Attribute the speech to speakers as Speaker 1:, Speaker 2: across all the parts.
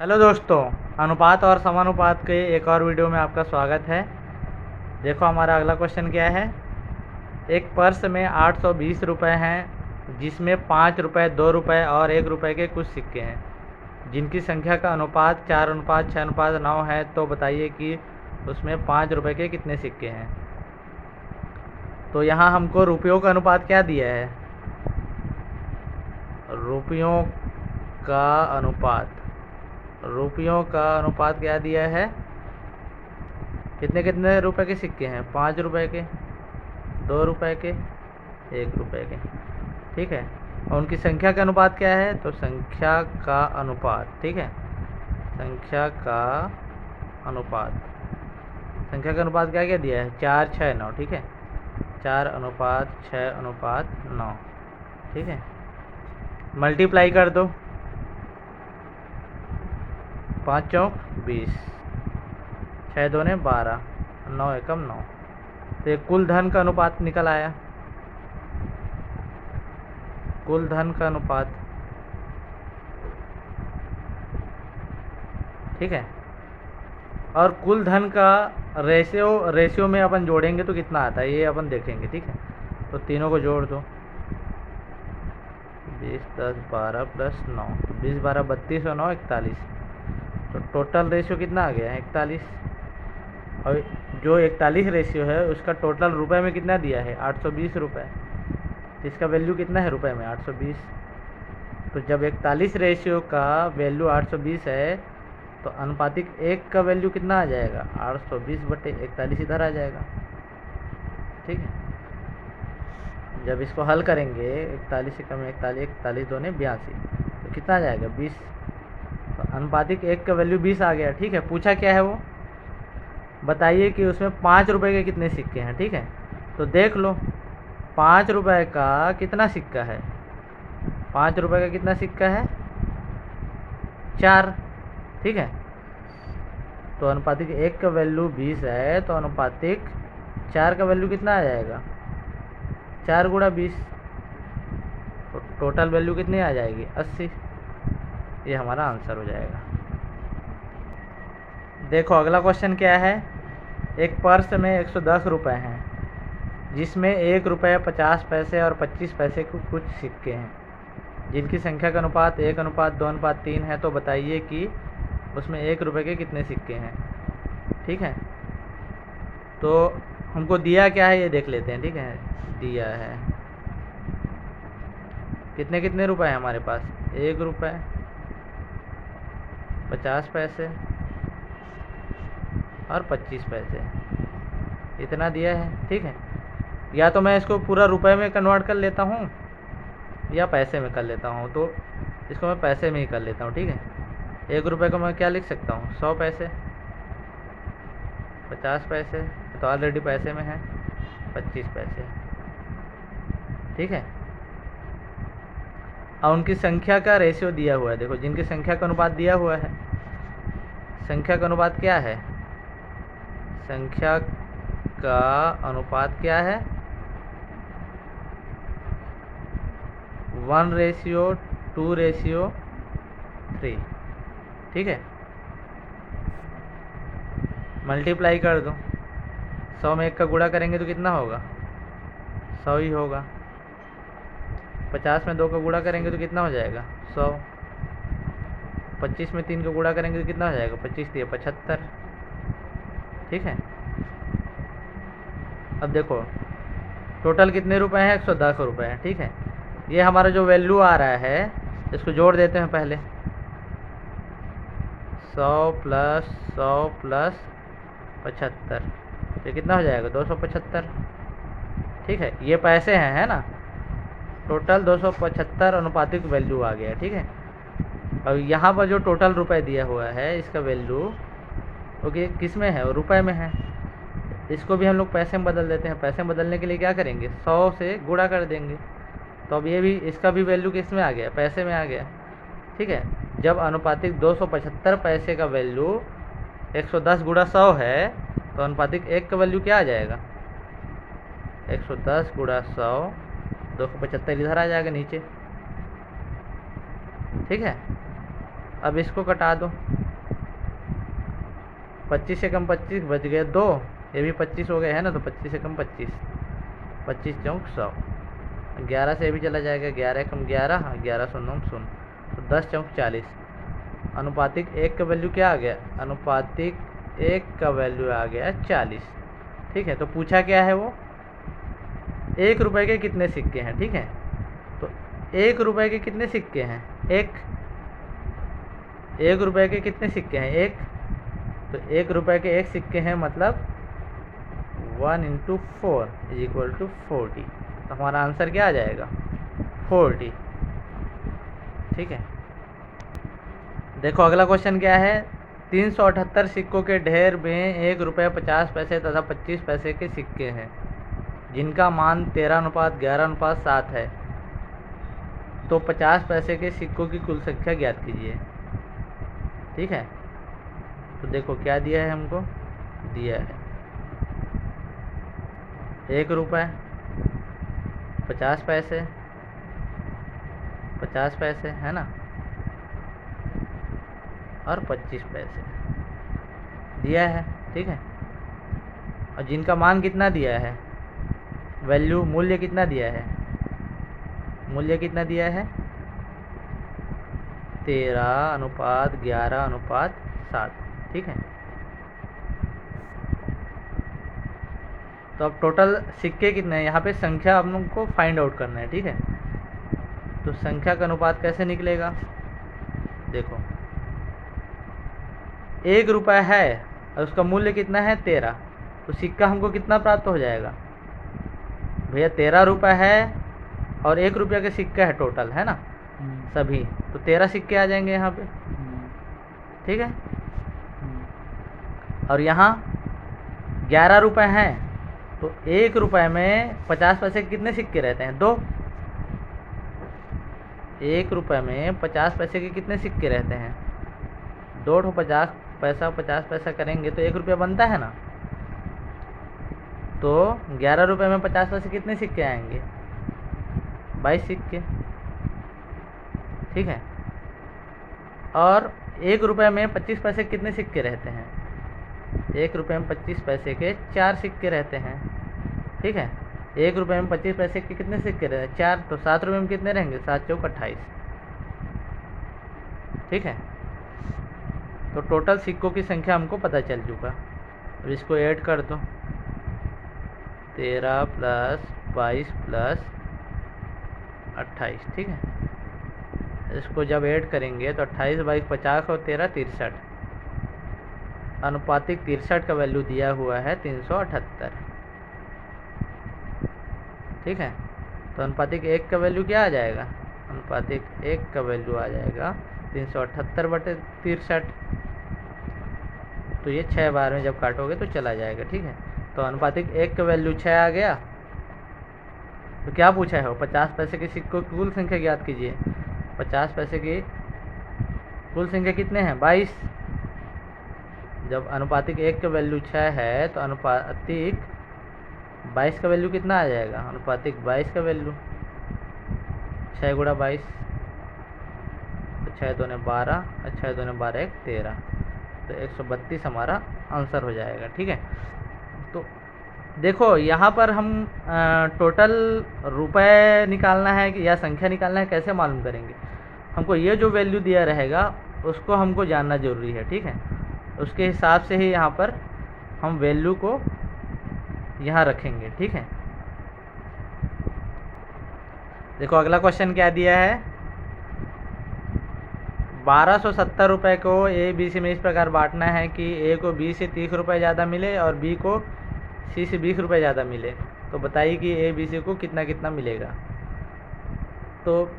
Speaker 1: Hello दोस्तों, अनुपात और समानुपात के एक और वीडियो में आपका स्वागत है। देखो हमारा अगला क्वेश्चन क्या है। एक पर्स में 820 रुपये हैं, जिसमें 5 रुपये, 2 रुपये और 1 रुपये के कुछ सिक्के हैं, जिनकी संख्या का अनुपात 4:6:9 है। तो बताइए कि उसमें 5 रुपये के कितने सिक्के हैं। तो यहाँ हमको रुपयों का अनुपात क्या दिया है, रुपयों का अनुपात। रुपयों का अनुपात क्या दिया है, कितने कितने रुपए के सिक्के हैं, 5 रुपए के, 2 रुपए के, 1 रुपए के। ठीक है, और उनकी संख्या का अनुपात क्या है, तो संख्या का अनुपात। ठीक है, संख्या का अनुपात, संख्या का अनुपात क्या क्या दिया है, 4:6:9। ठीक है, 4:6:9। ठीक है, मल्टीप्लाई कर दो, 5 चौक 20, 6 दूने 12, 9 एकम 9। तो ये कुल धन का अनुपात निकल आया, कुल धन का अनुपात। ठीक है, और कुल धन का रेशियो में अपन जोड़ेंगे तो कितना आता है ये अपन देखेंगे। ठीक है, तो तीनों को जोड़ दो, 20, 10, 12 प्लस 9, 20, 12, 32 और 9 41। तो टोटल रेशियो कितना आ गया है, 41। और जो 41 रेशियो है उसका टोटल रुपए में कितना दिया है, 820 रुपये। इसका वैल्यू कितना है रुपए में, 820। तो जब 41 रेशियो का वैल्यू 820 है, तो अनुपातिक 1 का वैल्यू कितना आ जाएगा, 820/41 इधर आ जाएगा। ठीक है, जब इसको हल करेंगे, 41 से कम 41, 41 दूने 82, तो कितना आ जाएगा, 20। तो अनुपातिक 1 का वैल्यू 20 आ गया। ठीक है, पूछा क्या है वो, बताइए कि उसमें 5 रुपए के कितने सिक्के हैं। ठीक है, तो देख लो 5 रुपए का कितना सिक्का है, 5 रुपए का कितना सिक्का है, 4। ठीक है, तो अनुपातिक 1 का वैल्यू 20 है, तो अनुपातिक 4 का वैल्यू कितना आ जाएगा, 4 गुणा 20। तो टोटल वैल्यू कितनी आ जाएगी, 80। ये हमारा आंसर हो जाएगा। देखो अगला क्वेश्चन क्या है। एक पर्स में 110 रुपये हैं, जिसमें 1 रुपये 50 पैसे और 25 पैसे के कुछ सिक्के हैं, जिनकी संख्या का अनुपात 1:2:3 है। तो बताइए कि उसमें 1 रुपये के कितने सिक्के हैं। ठीक है, तो हमको दिया क्या है ये देख लेते हैं। ठीक है, दिया है कितने कितने रुपए हैं हमारे पास, 1 रुपये 50 पैसे और 25 पैसे, इतना दिया है। ठीक है, या तो मैं इसको पूरा रुपए में कन्वर्ट कर लेता हूँ या पैसे में कर लेता हूँ। तो इसको मैं पैसे में ही कर लेता हूँ। ठीक है, 1 रुपये को मैं क्या लिख सकता हूँ, 100 पैसे, 50 पैसे तो ऑलरेडी पैसे में है, 25 पैसे। ठीक है, और उनकी संख्या का रेशियो दिया हुआ है। देखो जिनकी संख्या का अनुपात दिया हुआ है, संख्या का अनुपात क्या है, संख्या का अनुपात क्या है, 1:2:3। ठीक है, मल्टीप्लाई कर दो, 100 में 1 का गुणा करेंगे तो कितना होगा, 100 ही होगा। 50 में 2 का गुणा करेंगे तो कितना हो जाएगा, 100। 25 में 3 का गुणा करेंगे तो कितना हो जाएगा, 25 3 75। ठीक है, अब देखो टोटल कितने रुपए हैं, 110 रुपये हैं। ठीक है, ये हमारा जो वैल्यू आ रहा है इसको जोड़ देते हैं पहले, 100 प्लस 100 प्लस 75, ये कितना हो जाएगा, 275। ठीक है, ये पैसे हैं, है ना, टोटल 275 अनुपातिक वैल्यू आ गया। ठीक है, और यहाँ पर जो टोटल रुपए दिया हुआ है इसका वैल्यू ओके किस में है, रुपए में है। इसको भी हम लोग पैसे में बदल देते हैं। पैसे में बदलने के लिए क्या करेंगे, 100 से गुणा कर देंगे। तो अब ये भी, इसका भी वैल्यू किस में आ गया, पैसे में आ गया। ठीक है, जब अनुपातिक 275 पैसे का वैल्यू 110 गुणा 100 है, तो अनुपातिक 1 का वैल्यू क्या आ जाएगा, 110 गुणा 100, 275 इधर आ जाएगा नीचे। ठीक है, अब इसको कटा दो, 25 से कम 25 बच गए 2, ये भी 25 हो गए है ना, तो 25 से कम 25, 25 चौक 100, 11 से ये भी चला जाएगा, 11 कम 11, 11 शून्य शून्य, तो 10 चौक 40। अनुपातिक 1 का वैल्यू क्या आ गया, अनुपातिक 1 का वैल्यू आ गया 40। ठीक है, तो पूछा क्या है वो, 1 रुपए के कितने सिक्के हैं। ठीक है, तो 1 रुपए के कितने सिक्के हैं, 1 रुपए के कितने सिक्के हैं, 1, तो 1 रुपए के 1 सिक्के हैं, मतलब 1 × 4 = 40। तो हमारा आंसर क्या आ जाएगा, 40। ठीक है, देखो अगला क्वेश्चन क्या है, 378 सिक्कों के ढेर में 1 रुपये 50 पैसे तथा 25 पैसे के सिक्के हैं, जिनका मान 13:11:7 है। तो 50 पैसे के सिक्कों की कुल संख्या ज्ञात कीजिए। ठीक है, तो देखो क्या दिया है हमको, दिया है 1 रुपये 50 पैसे, 50 पैसे है ना, और 25 पैसे दिया है। ठीक है, और जिनका मान कितना दिया है, वैल्यू मूल्य कितना दिया है, मूल्य कितना दिया है 13:11:7। ठीक है, तो अब टोटल सिक्के कितने हैं, यहाँ पे संख्या हम लोग को फाइंड आउट करना है। ठीक है, तो संख्या का अनुपात कैसे निकलेगा, देखो 1 रुपये है और उसका मूल्य कितना है 13, तो सिक्का हमको कितना प्राप्त हो जाएगा भैया, 13 रुपये है और 1 रुपये का सिक्का है टोटल, है ना सभी, तो 13 सिक्के आ जाएंगे यहाँ पे। ठीक है, और यहाँ 11 रुपये हैं, तो 1 रुपये में 50 पैसे के कितने सिक्के रहते हैं, 2। 1 रुपये में 50 पैसे के कितने सिक्के रहते हैं, 2 ठो 50 पैसा 50 पैसा करेंगे तो 1 रुपया बनता है ना, तो 11 रुपये में 50 पैसे कितने सिक्के आएंगे, 22 सिक्के। ठीक है, और 1 रुपये में 25 पैसे कितने सिक्के रहते हैं, 1 रुपये में 25 पैसे के 4 सिक्के रहते हैं। ठीक है, 1 रुपये में 25 पैसे के कितने सिक्के रहते हैं, 4, तो 7 रुपये में कितने रहेंगे, 7 चौक 28। ठीक है, तो टोटल सिक्कों की संख्या हमको पता चल चुका। अब इसको ऐड कर दो, 13 + 22 + 28। ठीक है, इसको जब ऐड करेंगे तो 28 × 22 50 और 13 63, अनुपातिक 63 का वैल्यू दिया हुआ है 378। ठीक है, तो अनुपातिक 1 का वैल्यू क्या आ जाएगा, अनुपातिक 1 का वैल्यू आ जाएगा 378/63, तो ये 6 बार में जब काटोगे तो चला जाएगा। ठीक है, तो अनुपातिक 1 का वैल्यू 6 आ गया। तो क्या पूछा है वो, 50 पैसे के सिक्कों की कुल संख्या ज्ञात कीजिए। 50 पैसे की कुल संख्या कितने हैं, 22। जब अनुपातिक 1 का वैल्यू 6 है तो अनुपातिक 22 का वैल्यू कितना आ जाएगा, अनुपातिक 22 का वैल्यू 6 × 22, तो 6 दूने 12 और 6 दूने 12 1 13, तो 132 हमारा आंसर हो जाएगा। ठीक है, तो देखो यहाँ पर हम टोटल रुपए निकालना है या संख्या निकालना है, कैसे मालूम करेंगे, हमको ये जो वैल्यू दिया रहेगा उसको हमको जानना ज़रूरी है। ठीक है, उसके हिसाब से ही यहाँ पर हम वैल्यू को यहाँ रखेंगे। ठीक है, देखो अगला क्वेश्चन क्या दिया है, 1270 रुपये को ए बी सी में इस प्रकार बांटना है कि ए को बी से 30 रुपये ज़्यादा मिले और बी को सी से 20 रुपये ज़्यादा मिले, तो बताइए कि ए बी सी को कितना कितना मिलेगा। तो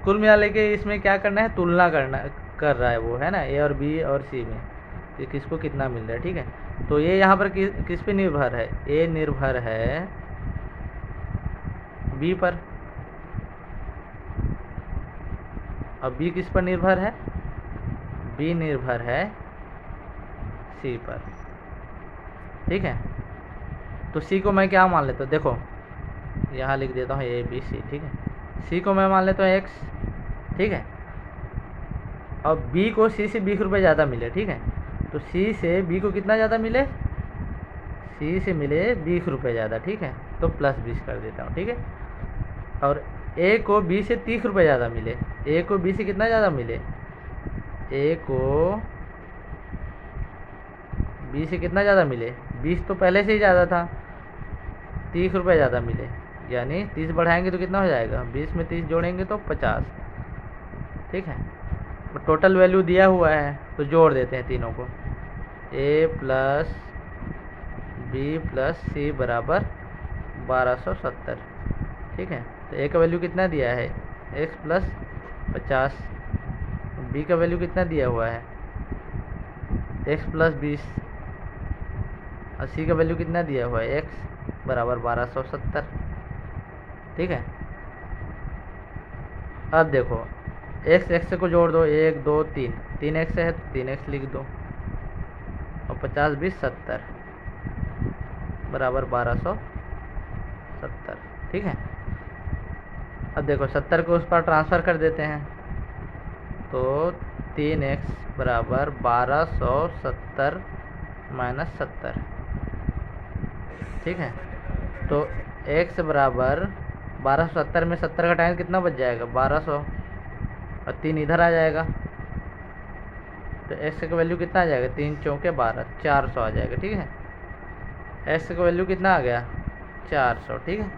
Speaker 1: कुल मिला लेके इसमें क्या करना है, तुलना कर रहा है वो, है ना, ए और बी और सी में कि किसको कितना मिल रहा है। ठीक है, तो ये यहाँ पर किस पे निर्भर है, ए निर्भर है बी पर और बी किस पर निर्भर है, बी निर्भर है सी पर। ठीक है, तो सी को मैं क्या मान लेता हूँ, देखो यहाँ लिख देता हूँ ए बी सी। ठीक है, सी को मैं मान लेता हूँ एक्स। ठीक है, और बी को सी से 20 रुपये ज़्यादा मिले, ठीक है। तो सी से बी को कितना ज़्यादा मिले, सी से मिले 20 रुपये ज़्यादा, ठीक है। तो +20 कर देता हूँ, ठीक है। और ए को बी से 30 रुपये ज़्यादा मिले, ए को बी से कितना ज़्यादा मिले, ए को बी से कितना ज़्यादा मिले, 20 तो पहले से ही ज़्यादा था, 30 रुपये ज़्यादा मिले, यानी 30 बढ़ाएंगे तो कितना हो जाएगा, 20 में 30 जोड़ेंगे तो 50, ठीक है। तो टोटल वैल्यू दिया हुआ है तो जोड़ देते हैं तीनों को, ए प्लस बी प्लस सी बराबर 1270, ठीक है। तो ए का वैल्यू कितना दिया है, x प्लस 50, बी का वैल्यू कितना दिया हुआ है, x प्लस 20, और सी का वैल्यू कितना दिया हुआ है, x बराबर 1270, ठीक है। अब देखो x को जोड़ दो, 1 2 3, 3x है तो 3x लिख दो, और 50 20 70 बराबर 1270, ठीक है। अब देखो 70 को उस पर ट्रांसफ़र कर देते हैं, तो 3x बराबर 1270 माइनस 70, ठीक है। तो x बराबर 1270 में 70 का टाइम कितना बच जाएगा, 1200, और 3 इधर आ जाएगा, तो x का वैल्यू कितना आ जाएगा, 3 चौके 12, 400 आ जाएगा, ठीक है। x का वैल्यू कितना आ गया, 400, ठीक है।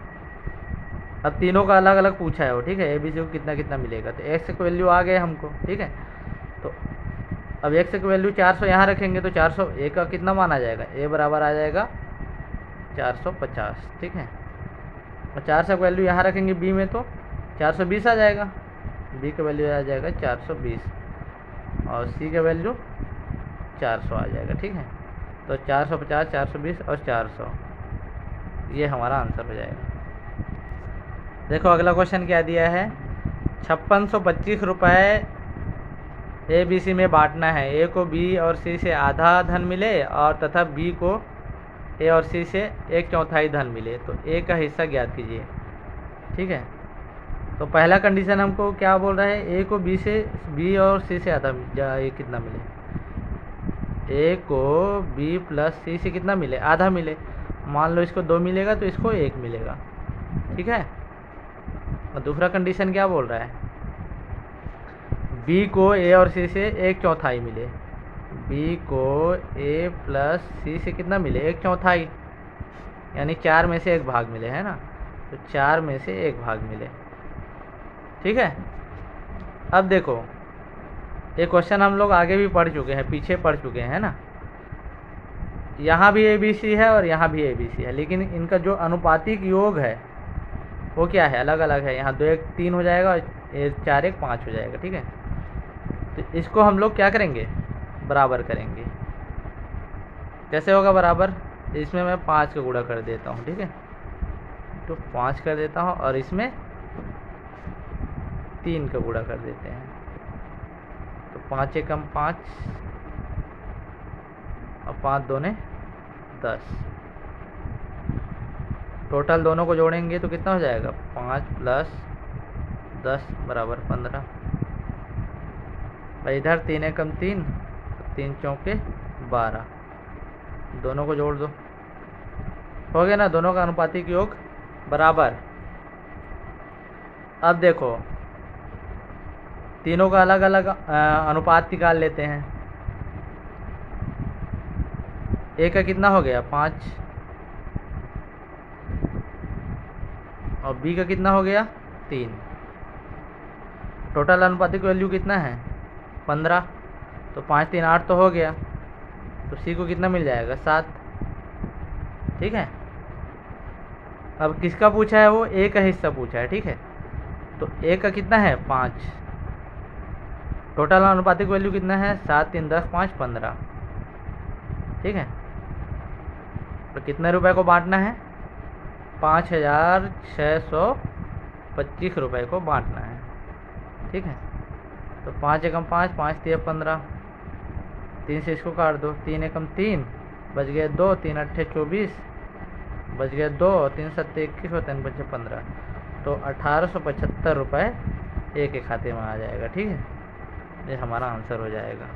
Speaker 1: अब तीनों का अलग अलग पूछा है वो, ठीक है, ए बी सी को कितना कितना मिलेगा, तो x का वैल्यू आ गए हमको, ठीक है। तो अब x का वैल्यू 400 यहाँ रखेंगे तो 400 ए का कितना मान आ जाएगा, ए बराबर आ जाएगा 450, ठीक है। और 400 का वैल्यू यहाँ रखेंगे बी में तो 420 आ जाएगा, बी का वैल्यू आ जाएगा 420, और सी का वैल्यू 400 आ जाएगा, ठीक है। तो 450 420 और 400, ये हमारा आंसर हो जाएगा। देखो अगला क्वेश्चन क्या दिया है, 5625 रुपये ए बी सी में बांटना है, ए को बी और सी से आधा धन मिले और तथा बी को ए और सी से 1/4 धन मिले, तो ए का हिस्सा ज्ञात कीजिए, ठीक है। तो पहला कंडीशन हमको क्या बोल रहा है, ए को बी और सी से आधा ये कितना मिले, ए को बी प्लस सी से कितना मिले, आधा मिले। मान लो इसको 2 मिलेगा तो इसको 1 मिलेगा, ठीक है। और दूसरा कंडीशन क्या बोल रहा है, बी को ए और सी से 1/4 मिले, बी को ए प्लस सी से कितना मिले, 1/4, यानी 4 में से 1 भाग मिले, है ना। तो 4 में से 1 भाग मिले, ठीक है। अब देखो ये क्वेश्चन हम लोग आगे भी पढ़ चुके हैं, पीछे पढ़ चुके हैं ना। यहाँ भी ए बी सी है और यहाँ भी ए बी सी है, लेकिन इनका जो अनुपातिक योग है वो क्या है, अलग अलग है। यहाँ 2 1 3 हो जाएगा और 4 1 5 हो जाएगा, ठीक है। तो इसको हम लोग क्या करेंगे, बराबर करेंगे। कैसे होगा बराबर, इसमें मैं 5 का गुणा कर देता हूँ, ठीक है। तो 5 कर देता हूँ और इसमें 3 का गुणा कर देते हैं, तो 5 एकम 5 और 5 दूने 10, टोटल दोनों को जोड़ेंगे तो कितना हो जाएगा, 5 + 10 बराबर 15, और इधर 3 एकम 3, 3 चौके 12, दोनों को जोड़ दो, हो गया ना, दोनों का अनुपातिक योग बराबर। अब देखो तीनों का अलग अलग अनुपात निकाल लेते हैं। ए का कितना हो गया, 5, और बी का कितना हो गया, 3, टोटल अनुपातिक वैल्यू कितना है, 15, तो 5 3 8 तो हो गया, तो सी को कितना मिल जाएगा, 7, ठीक है। अब किसका पूछा है, वो ए का हिस्सा पूछा है, ठीक है। तो ए का कितना है, 5, टोटल अनुपातिक वैल्यू कितना है, 7 3 10 5 15, ठीक है। तो कितने रुपए को बांटना है, 5625 रुपये को बांटना है, ठीक है। तो 5 एकम 5, 5 3 15, 3 से इसको काट दो, 3 एकम 3, बच गए 2, 3 8 24, बच गए 2, 3 7 21 और 3 बचे 15, तो 1875 रुपये ए के खाते में आ जाएगा, ठीक है। ये हमारा आंसर हो जाएगा।